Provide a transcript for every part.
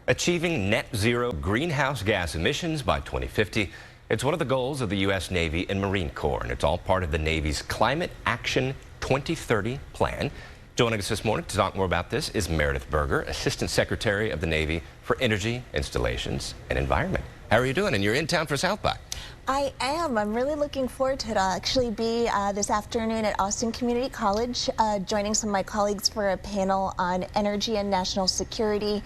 Achieving net zero greenhouse gas emissions by 2050. It's one of the goals of the U.S. Navy and Marine Corps, and it's all part of the Navy's Climate Action 2030 plan. Joining us this morning to talk more about this is Meredith Berger, Assistant Secretary of the Navy for Energy, Installations, and Environment. How are you doing? And you're in town for South by. I am. I'm really looking forward to it. I'll actually be this afternoon at Austin Community College, joining some of my colleagues for a panel on energy and national security,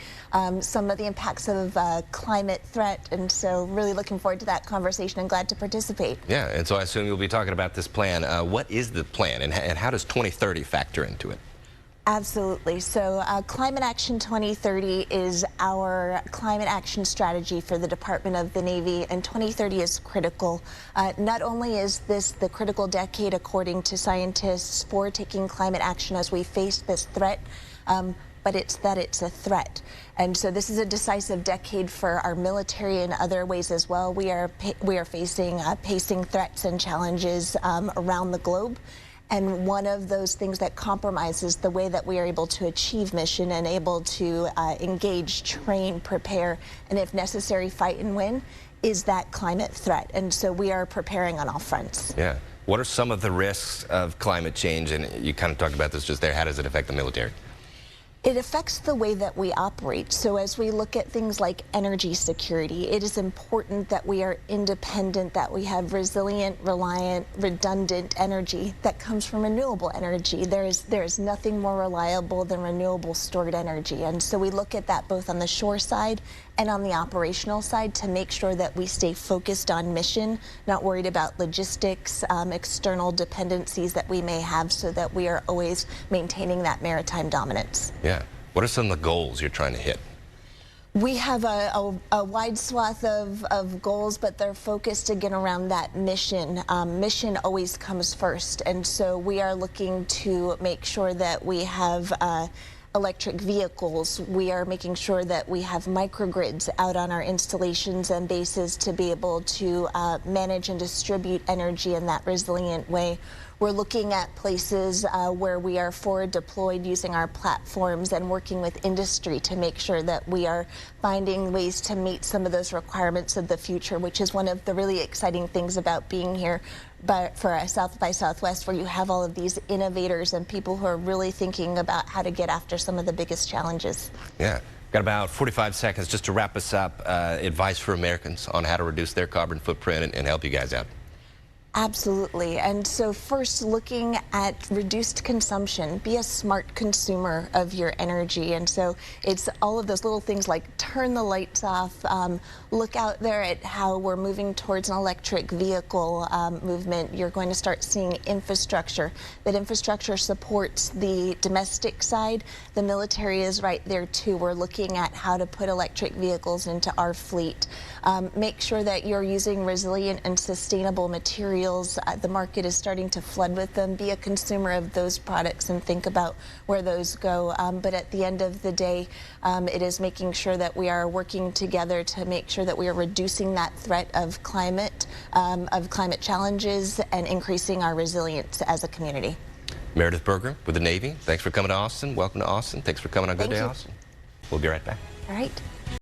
some of the impacts of climate threat, and so really looking forward to that conversation and glad to participate. Yeah, and so I assume you'll be talking about this plan. What is the plan, and how does 2030 factor into it? Absolutely. So Climate Action 2030 is our climate action strategy for the Department of the Navy, and 2030 is critical. Not only is this the critical decade, according to scientists, for taking climate action as we face this threat, but it's a threat. And so this is a decisive decade for our military in other ways as well. We are facing pacing threats and challenges around the globe. And one of those things that compromises the way that we are able to achieve mission and able to engage, train, prepare, and if necessary, fight and win is that climate threat. And so we are preparing on all fronts. Yeah. What are some of the risks of climate change? And you kind of talked about this just there. How does it affect the military? It affects the way that we operate. So as we look at things like energy security, it is important that we are independent, that we have resilient, reliant, redundant energy that comes from renewable energy. There is nothing more reliable than renewable stored energy. And so we look at that both on the shore side and on the operational side to make sure that we stay focused on mission, not worried about logistics, external dependencies that we may have, so that we are always maintaining that maritime dominance. Yeah. What are some of the goals you're trying to hit? We have a wide swath of goals, but they're focused again around that mission. Mission always comes first, and so we are looking to make sure that we have electric vehicles. We are making sure that we have microgrids out on our installations and bases to be able to manage and distribute energy in that resilient way. We're looking at places where we are forward deployed using our platforms and working with industry to make sure that we are finding ways to meet some of those requirements of the future, which is one of the really exciting things about being here for South by Southwest, where you have all of these innovators and people who are really thinking about how to get after some of the biggest challenges. Yeah. Got about 45 seconds just to wrap us up. Advice for Americans on how to reduce their carbon footprint and help you guys out. Absolutely. And so first, looking at reduced consumption, be a smart consumer of your energy. And so it's all of those little things like turn the lights off, look out there at how we're moving towards an electric vehicle movement. You're going to start seeing infrastructure. That infrastructure supports the domestic side. The military is right there too. We're looking at how to put electric vehicles into our fleet. Make sure that you're using resilient and sustainable materials. The market is starting to flood with them. Be a consumer of those products and think about where those go. But at the end of the day, it is making sure that we are working together to make sure that we are reducing that threat of climate challenges and increasing our resilience as a community. Meredith Berger with the Navy, thanks for coming to Austin. Welcome to Austin. Thanks for coming on Good Day Austin. We'll be right back. All right.